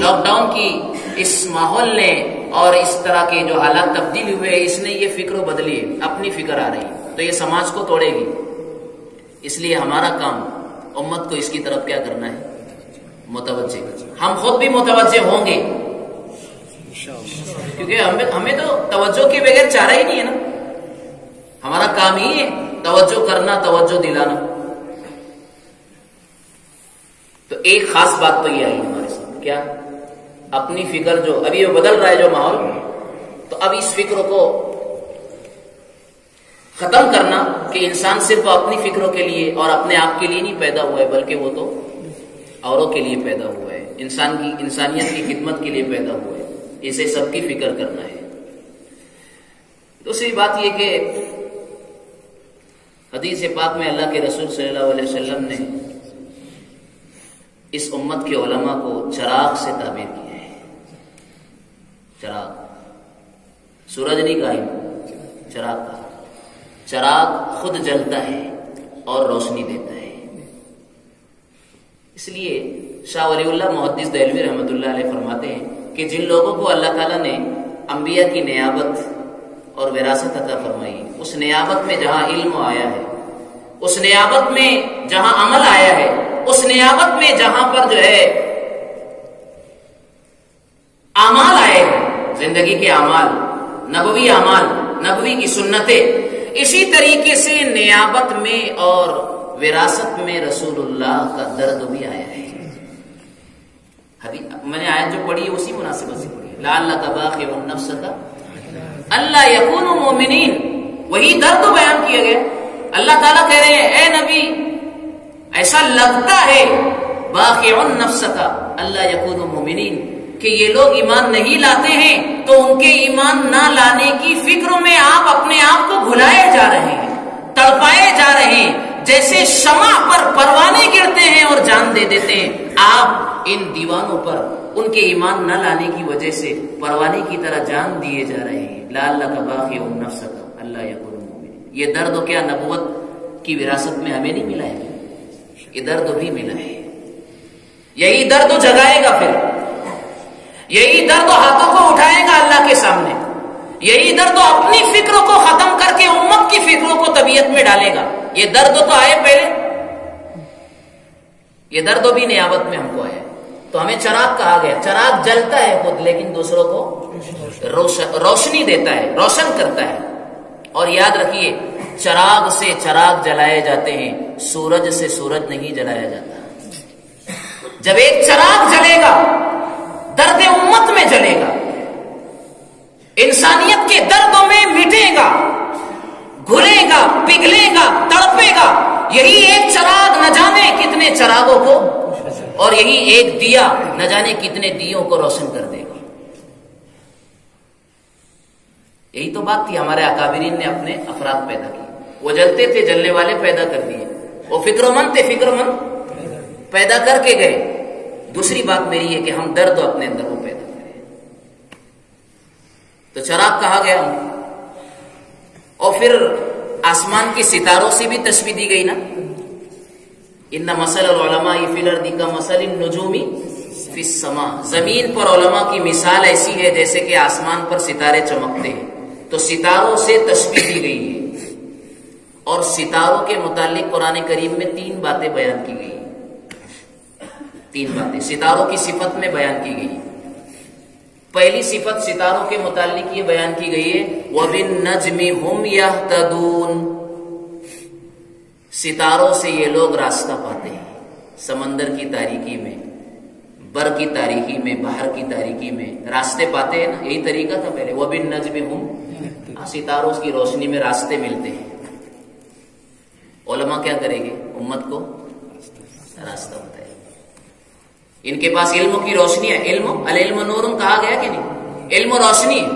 Lock down کی اس ماحول نے اور اس طرح کے جو حالات تبدیل ہوئے اس نے یہ فکر بدلی ہے، اپنی فکر آ رہی تو یہ سماج کو توڑے گی. اس لیے ہمارا کام امت کو اس کی طرف کیا کرنا ہے؟ متوجہ. ہم خود بھی متوجہ ہوں گے کیونکہ ہمیں تو توجہ کے بغیر چارہ ہی نہیں ہے نا. ہمارا کام ہی ہے توجہ کرنا، توجہ دلانا. تو ایک خاص بات تو یہ آئی ہمارے ساتھ، کیا؟ اپنی فکر جو ابھی وہ بدل رہا ہے جو ماحول، تو اب اس فکر کو ختم کرنا کہ انسان صرف اپنی فکروں کے لیے اور اپنے آپ کے لیے نہیں پیدا ہوا ہے بلکہ وہ تو اوروں کے لیے پیدا ہوا ہے، انسانیت کی خدمت کے لیے پیدا ہوا ہے. اسے سب کی فکر کرنا ہے. دوسری بات یہ کہ حدیث پاک میں اللہ کے رسول صلی اللہ علیہ وسلم نے اس امت کے علماء کو چراغ سے تعبیر کیا ہے. چراغ، سورج نہیں کہا، چراغ کہا. چراغ خود جلتا ہے اور روشنی دیتا ہے. اس لیے شاہ ولی اللہ محدث دہلوی رحمۃ اللہ علیہ فرماتے ہیں کہ جن لوگوں کو اللہ تعالیٰ نے انبیاء کی نیابت اور وراثت عطا فرمائی، اس نیابت میں جہاں علم آیا ہے، اس نیابت میں جہاں عمل آیا ہے، اس نیابت میں جہاں پر جو ہے اعمال آئے ہیں، زندگی کے اعمال، نبوی اعمال، نبوی کی سنتیں، اسی طریقے سے نیابت میں اور وراثت میں رسول اللہ کا درد بھی آیا ہے. میں نے آیت جو پڑھی ہے اسی مناسبت سے پڑھی، لعلک باخع نفسک الا یکونوا مؤمنین. وہی درد بیان کیا گیا. اللہ تعالیٰ کہہ رہے ہیں اے نبی ایسا لگتا ہے باخع نفسک الا یکونوا مؤمنین کہ یہ لوگ ایمان نہیں لاتے ہیں تو ان کے ایمان نہ لانے کی فکر میں آپ اپنے آپ کو بھلائے جا رہے ہیں، تڑپائے جا رہے ہیں. جیسے شمع پر پروانے گرتے ہیں اور جان دے دیتے ہیں، آپ ان دیوانوں پر ان کے ایمان نہ لانے کی وجہ سے پروانے کی طرح جان دیے جا رہے ہیں. لعلک باخع نفسک الا یکونوا مؤمنین. یہ درد کیا نبوت کی وراثت میں ہمیں نہیں ملا ہے؟ یہ درد بھی ملا ہے. یہی درد جگائے گا، پھر یہی درد ہاتھوں کو اٹھائے گا اللہ کے سامنے. یہی درد اپنی فکروں کو ختم کر کے امت کی فکروں کو طبیعت میں ڈالے گا. یہ درد تو آئے پہلے، یہ درد بھی نیابت میں ہم کو آیا. تو ہمیں چراغ کہا گیا. چراغ جلتا ہے خود لیکن دوسروں کو روشنی دیتا ہے، روشن کرتا ہے. اور یاد رکھیے چراغ سے چراغ جلائے جاتے ہیں، سورج سے سورج نہیں جلایا جاتا. جب ایک چراغ جلے گا درد امت میں جلے گا، انسانیت کے دردوں میں مٹے گا، گھلے گا، پگھلے گا، تڑپے گا. یہی ایک چراغ نہ جانے کتنے چراغوں کو، اور یہی ایک دیا نہ جانے کتنے دیوں کو روشن کر دے گا. یہی تو بات تھی. ہمارے اکابرین نے اپنے افراد پیدا کی، وہ جلتے تھے، جلنے والے پیدا کر دیے. وہ فکر مند تھے، فکر مند پیدا کر کے گئے. دوسری بات میری ہے کہ ہم درد اپنے اندر وہ پیدا کریں. تو چراغ کہا گیا. اور پھر آسمان کے ستاروں سے بھی تشبیہ دی گئی نا، ان مثل العلماء فی الارض کمثل النجوم فی السماء. زمین پر علماء کی مثال ایسی ہے جیسے کہ آسمان پر ستارے چمکتے ہیں. تو ستاروں سے تشبیہ دی گئی ہے. اور ستاروں کے متعلق قرآن کریم میں 3 باتیں بیان کی گئی. 3 باتیں ستاروں کی صفت میں بیان کی گئی. پہلی صفت ستاروں کے متعلق یہ بیان کی گئی ہے وَبِالنَّجْمِ هُمْ يَهْتَدُونَ. ستاروں سے یہ لوگ راستہ پاتے ہیں. سمندر کی تاریکی میں، بر کی تاریکی میں، باہر کی تاریکی میں راستے پاتے ہیں نا. یہی طریقہ تھا پہلے. وَبِالنَّجْمِ هُمْ، ستاروں کی روشنی میں راستے ملتے ہیں. علماء کیا کریں گے؟ امت کو راستہ بتائے. ان کے پاس علم کی روشنی ہے. العلم نور کہا گیا کہ نہیں؟ علم روشنی ہے.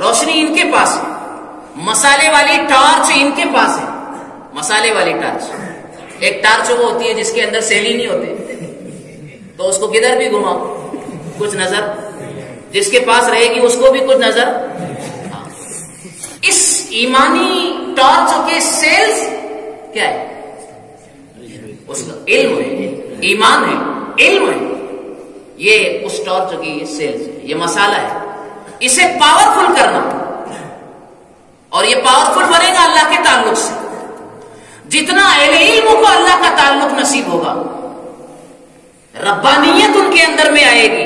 روشنی ان کے پاس ہے. مسالے والی ٹارچ ان کے پاس ہے. مسالے والی ٹارچ، ایک ٹارچ وہ ہوتی ہے جس کے اندر سیلی نہیں ہوتے، تو اس کو کدھر بھی گھماؤ کچھ نظر، جس کے پاس رہے گی اس کو بھی کچھ نظر. اس ایمانی ٹارچ کے سیلز کیا ہے؟ اس کا علم ہے، ایمان ہے، علم ہے. یہ اس ٹارچ کی سیلز ہے، یہ مسالہ ہے. اسے پاورفل کرنا، اور یہ پاورفل بنے گا اللہ کے تعلق سے. جتنا اہل علم کو اللہ کا تعلق نصیب ہوگا، ربانیت ان کے اندر میں آئے گی،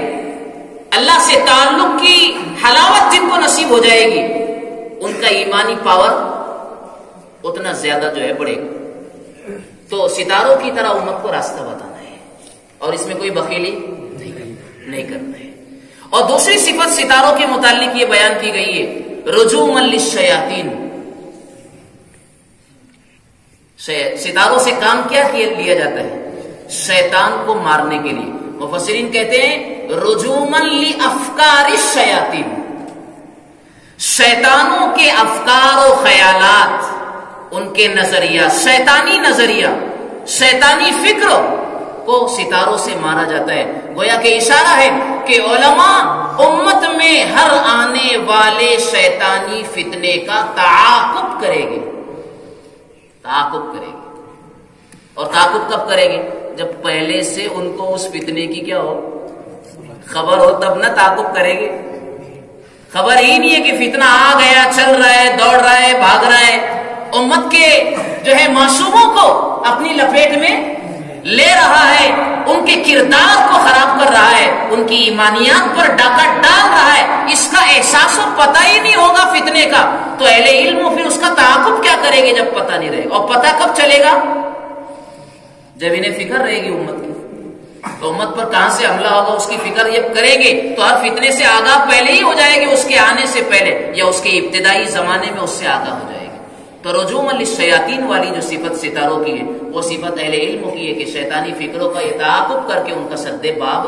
اللہ سے تعلق کی حلاوت جن کو نصیب ہو جائے گی، ان کا ایمانی پاور اتنا زیادہ جو ہے بڑھے گا. تو ستاروں کی طرح امت کو راستہ بتانا ہے، اور اس میں کوئی بخیلی نہیں کرنا ہے. اور دوسری صفت ستاروں کے متعلق یہ بیان کی گئی ہے، رجوما للشیاطین. ستاروں سے کام کیا لیا جاتا ہے؟ شیطان کو مارنے کے لیے. مفسرین کہتے ہیں رجوما لافکار الشیاطین، شیطانوں کے افکار و خیالات، ان کے نظریہ، شیطانی نظریہ، شیطانی فکر کو ستاروں سے مارا جاتا ہے. گویا کہ اشارہ ہے کہ علماء امت میں ہر آنے والے شیطانی فتنے کا تعاقب کرے گے. تعاقب کرے گی. اور تعاقب کب کرے گی؟ جب پہلے سے ان کو اس فتنے کی کیا ہو، خبر ہو، تب نہ تعاقب کرے گی. خبر ہی نہیں ہے کہ فتنہ آ گیا، چل رہا ہے، دوڑ رہا ہے، بھاگ رہا ہے، امت کے جو ہے معصوموں کو اپنی لپیٹ میں لے رہا ہے، ان کے کردار کو خراب کر رہا ہے، ان کی ایمانیات پر ڈاکہ ڈال رہا ہے. اس کا احساس و پتہ ہی نہیں ہوگا فتنے کا، تو اہل علم پھر اس کا تعاقب کیا کرے گے جب پتہ نہیں رہے گا؟ اور پتہ کب چلے گا؟ جب انہیں فکر رہے گی امت کی. تو امت پر کہاں سے حملہ ہوگا اس کی فکر یہ کریں گے تو ہر فتنے سے آگاہ پہلے ہی ہو جائے گی، اس کے آنے سے پہلے یا اس کے ابتدائی زمانے میں اس سے آگاہ ہو جائے گی. تو رجوما للشیاطین والی جو صفت ستاروں کی ہے، وہ صفت اہل علم کی ہے کہ شیطانی فکروں کا یہ تعاقب کر کے ان کا سد باب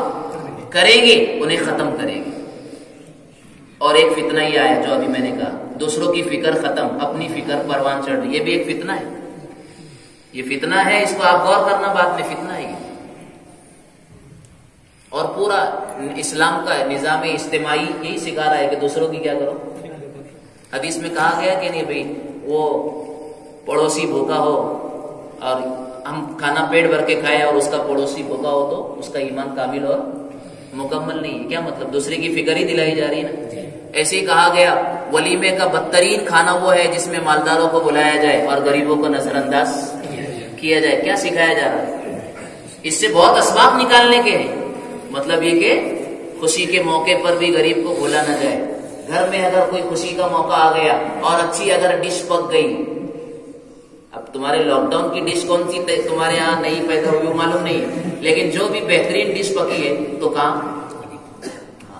کریں گے، انہیں ختم کریں گے. اور ایک فتنہ یہ آیا جو ابھی میں نے کہا، دوسروں کی فکر ختم، اپنی فکر پروان چڑھ رہی، یہ بھی ایک فتنہ ہے. یہ فتنہ ہے، اس کو آپ غور کرنا، بعد میں فتنہ ہے. اور پورا اسلام کا نظام اجتماعی یہی سکھا رہا ہے کہ دوسروں کی کیا کرو. حدیث میں کہا گیا کہ نہیں بھئی وہ پڑوسی بھوکا ہو اور ہم کھانا پیٹ بھر کے کھائے اور اس کا پڑوسی بھوکا ہو تو اس کا ایمان کامل اور مکمل نہیں ہے. کیا مطلب؟ دوسرے کی فکر ہی دلائی جا رہی ہے نا. ایسے ہی کہا گیا ولیمے کا بدترین کھانا وہ ہے جس میں مالداروں کو بلایا جائے اور غریبوں کو نظر انداز کیا جائے. کیا سکھایا جا رہا ہے؟ اس سے بہت اسباب نکالنے کے ہیں. مطلب یہ کہ خوشی کے موقع پر بھی غریب کو بھولا نہ جائے. گھر میں اگر کوئی خوشی کا موقع آ گیا اور اچھی اگر ڈش پک گئی، اب تمہارے لاک ڈاؤن کی ڈش کون سی تمہارے یہاں نہیں پیدا ہوئی معلوم نہیں ہے، لیکن جو بھی بہترین ڈش پکی ہے تو کہاں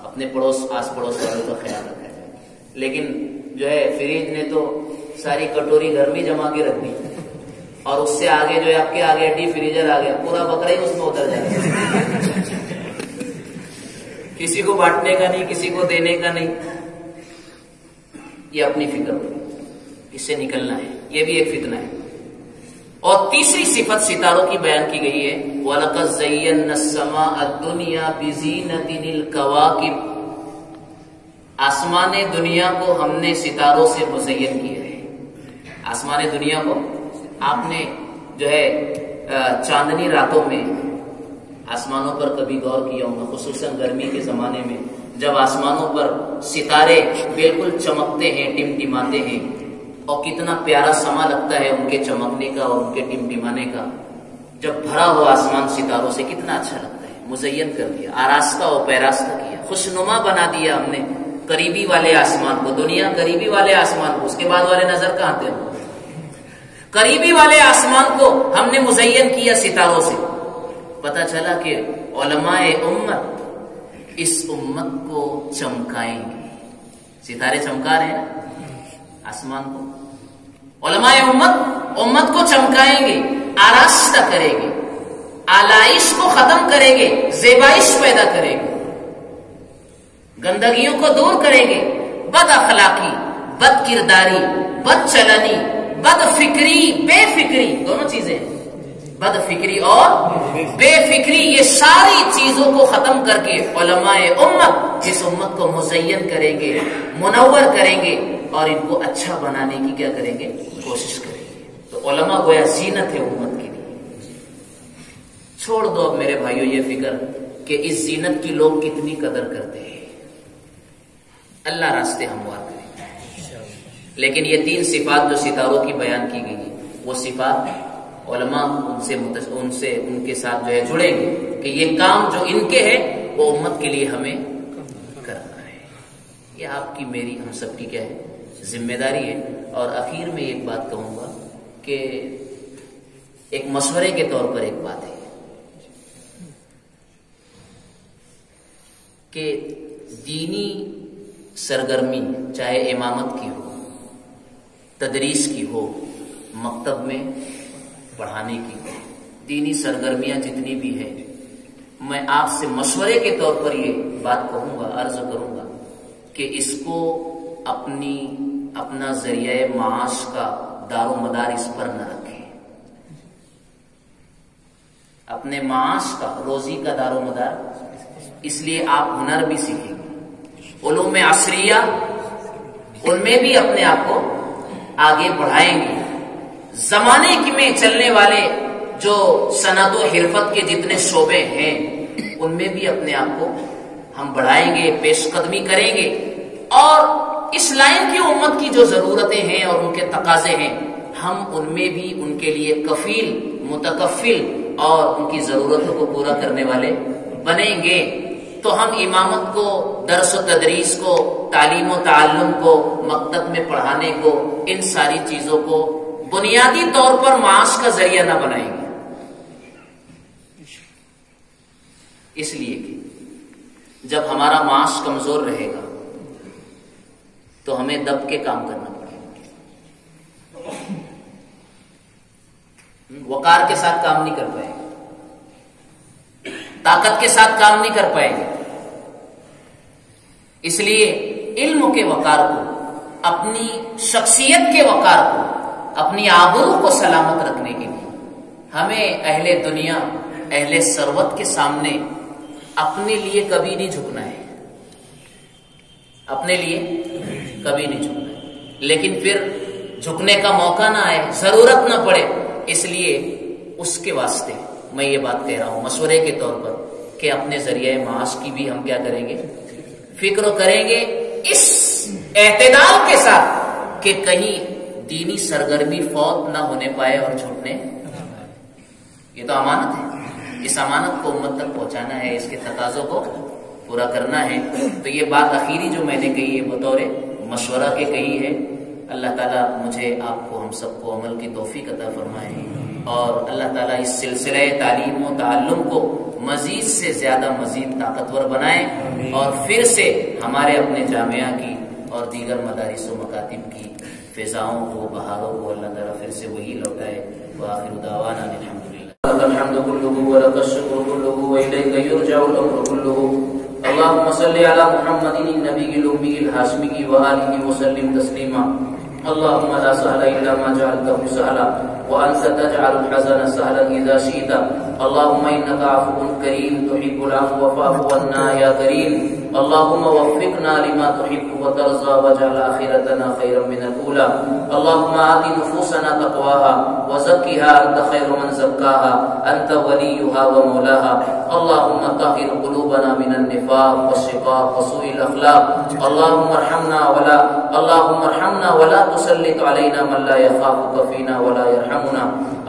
اپنے پڑوس آس پڑوس والوں کا خیال رکھا جائے. لیکن جو ہے فریج نے تو ساری کٹوری گھر میں جما کے رکھ دی اور اس سے آگے جو ہے آپ کے آگے ڈی فریجر آ گیا، پورا بکرا ہی اس میں اتر جائے. کسی کو بانٹنے کا نہیں، کسی کو دینے کا نہیں. یہ اپنی فکر اس سے نکلنا ہے، یہ بھی ایک فتنہ ہے. اور تیسری صفت ستاروں کی بیان کی گئی ہے وَلَقَدْ زَيَّنَّا السَّمَاءَ الدُّنْيَا بِزِينَةٍ الْكَوَاكِبِ. آسمان دنیا کو ہم نے ستاروں سے مزین کیا ہے. آسمان دنیا کو آپ نے جو ہے چاندنی راتوں میں آسمانوں پر کبھی غور کیا ہوگا، خصوصاً گرمی کے زمانے میں جب آسمانوں پر ستارے بالکل چمکتے ہیں، ٹمٹماتے ہیں، اور کتنا پیارا سما لگتا ہے ان کے چمکنے کا اور ان کے ٹمٹمانے کا. جب بھرا ہوا آسمان ستاروں سے کتنا اچھا لگتا ہے. مزین کر دیا، آراستہ و پیراستہ کیا، خوشنما بنا دیا ہم نے قریبی والے آسمان کو. دنیا قریبی والے آسمان کو، اس کے بعد والے نظر کہاں آتے ہیں؟ قریبی والے آسمان کو ہم نے مزین کیا ستاروں سے. پتہ چلا کہ علماء امت اس امت کو چمکائیں گے. ستارے چمکا رہے ہیں آسمان کو. علماء امت کو چمکائیں گے، آراستہ کریں گے، آلائش کو ختم کریں گے، زیبائش پیدا کریں گے، گندگیوں کو دور کریں گے. بد اخلاقی، بد کرداری، بد چلنی، بد فکری، بے فکری، دونوں چیزیں، بد فکری اور بے فکری، یہ ساری چیزوں کو ختم کر کے علماء امت اس امت کو مزین کریں گے، منور کریں گے اور ان کو اچھا بنانے کی کیا کریں گے؟ کوشش کریں گے. تو علماء گویا زینت ہے امت کے لیے. چھوڑ دو اب میرے بھائیوں یہ فکر کہ اس زینت کی لوگ کتنی قدر کرتے ہیں. اللہ راستے ہموار کرے. لیکن یہ 3 صفات جو ستاروں کی بیان کی گئی وہ صفات علماء ان کے ساتھ جو ہے جڑیں گے کہ یہ کام جو ان کے ہے وہ امت کے لیے ہمیں کرنا ہے. یہ آپ کی میری ہم سب کی کیا ہے ذمہ داری ہے. اور اخیر میں ایک بات کہوں گا کہ ایک مشورے کے طور پر ایک بات ہے کہ دینی سرگرمی چاہے امامت کی ہو، تدریس کی ہو، مکتب میں پڑھانے کی ہو، دینی سرگرمیاں جتنی بھی ہیں، میں آپ سے مشورے کے طور پر یہ بات کہوں گا، عرض کروں گا کہ اس کو اپنا ذریعہ معاش کا دار و مدار اس پر نہ رکھیں. اپنے معاش کا، روزی کا دار و مدار اس لیے آپ ہنر بھی سیکھیں گے، علوم عصریہ ان میں بھی اپنے آپ کو آگے بڑھائیں گے. زمانے میں چلنے والے جو صنعت و حرفت کے جتنے شعبے ہیں ان میں بھی اپنے آپ کو ہم بڑھائیں گے، پیش قدمی کریں گے. اور اس لائن کی امت کی جو ضرورتیں ہیں اور ان کے تقاضے ہیں ہم ان میں بھی ان کے لیے کفیل، متکفل اور ان کی ضرورتوں کو پورا کرنے والے بنیں گے. تو ہم امامت کو، درس و تدریس کو، تعلیم و تعلم کو، مکتب میں پڑھانے کو، ان ساری چیزوں کو بنیادی طور پر معاش کا ذریعہ نہ بنائیں گے. اس لیے کہ جب ہمارا معاش کمزور رہے گا تو ہمیں دب کے کام کرنا پڑے گا، وقار کے ساتھ کام نہیں کر پائے گا، طاقت کے ساتھ کام نہیں کر پائے گا. اس لیے علم کے وقار کو، اپنی شخصیت کے وقار کو، اپنی آبرو کو سلامت رکھنے کے لیے ہمیں اہل دنیا، اہل ثروت کے سامنے اپنے لیے کبھی نہیں جھکنا ہے، اپنے لیے کبھی نہیں جھکنا ہے. لیکن پھر جھکنے کا موقع نہ آئے، ضرورت نہ پڑے، اس لیے اس کے واسطے میں یہ بات کہہ رہا ہوں مشورے کے طور پر کہ اپنے ذریعہ معاش کی بھی ہم کیا کریں گے، فکر کریں گے، اس اعتدال کے ساتھ کہ کہیں دینی سرگرمی فوت نہ ہونے پائے اور چھوٹنے. یہ تو امانت ہے، اس امانت کو امت تک پہنچانا ہے، اس کے تقاضوں کو پورا کرنا ہے. تو یہ بات اخیری جو میں نے کہی ہے بطور مشورہ کے کہی ہے. اللہ تعالیٰ مجھے، آپ کو، ہم سب کو عمل کی توفیق عطا فرمائے اور اللہ تعالیٰ اس سلسلہ تعلیم و تعلم کو مزید سے زیادہ مزید طاقتور بنائے اور پھر سے ہمارے اپنے جامعہ کی اور دیگر مدارس و مکاتب کی فضاؤں کو، بہاروں کو اللہ تعالیٰ پھر سے وہی لوٹائے. وآخر دعوانا الحمدللہ. الحمد كله ولك الشكر كله وإليك يرجع الأمر كله. اللهم صل على محمد النبي الأمي الهاشمي وآله وسلم تسليما. اللهم لا سهل إلا ما جعلته سهلا وأنت تجعل الحزن سهلا إذا شئت. اللهم إنك عفو كريم تحب العفو فاعف عنا يا كريم. اللهم وفقنا لما تحب وترضى واجعل آخرتنا خيرا من الأولى. اللهم آت نفوسنا تقواها وزكها أنت خير من زكاها أنت وليها ومولاها. اللهم طهر قلوبنا من النفاق والشقاق وسوء الأخلاق. اللهم ارحمنا ولا تسلط علينا من لا يخافك فينا ولا يرحمنا.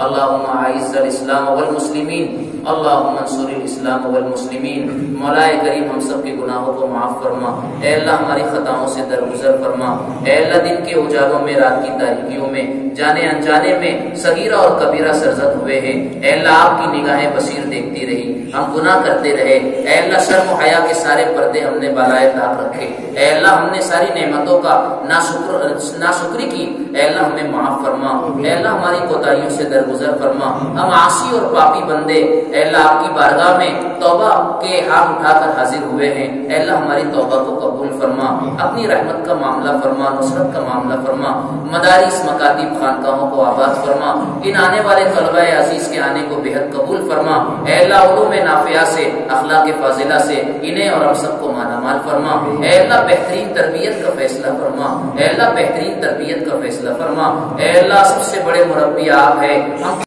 اللهم أعز الإسلام والمسلمين. اللهم انصر الاسلام والمسلمین. مولا کریم ہم سب کے گناہوں کو معاف فرما. اے اللہ ہماری خطاؤں سے درگزر فرما. اے اللہ دن کے اجالوں میں، رات کی تاریکیوں میں، جانے انجانے میں صغیرہ اور کبیرہ سرزد ہوئے ہیں. اے اللہ آپ کی نگاہیں بصیر دیکھتی رہی، ہم گناہ کرتے رہے. اے اللہ شرم و حیا کے سارے پردے ہم نے بالائے طاق رکھے. اے اللہ ہم نے ساری نعمتوں کا ناشکری کی. اے اللہ ہمیں معاف فرما. اے اللہ ہماری کوتاہیوں سے درگزر فرما. ہم عاصی اور پاپی بندے اے اللہ آپ کی بارگاہ میں توبہ کے ہاتھ اٹھا کر حاضر ہوئے ہیں. اے اللہ ہماری توبہ کو قبول فرما، اپنی رحمت کا معاملہ فرما، نصرت کا معاملہ فرما، مدارس مکاتب خانقاہوں کو آباد فرما، ان آنے والے طلبہ عزیز کے آنے کو بہت قبول فرما، اے اللہ علوم نافعہ سے، اخلاق فاضلہ سے انہیں اور ہم سب کو مالا مال فرما، اے اللہ بہترین تربیت کا فیصلہ فرما، اے اللہ بہترین تربیت کا فیصلہ فرما، اے اللہ سب سے بڑے مربی آپ ہے، ہم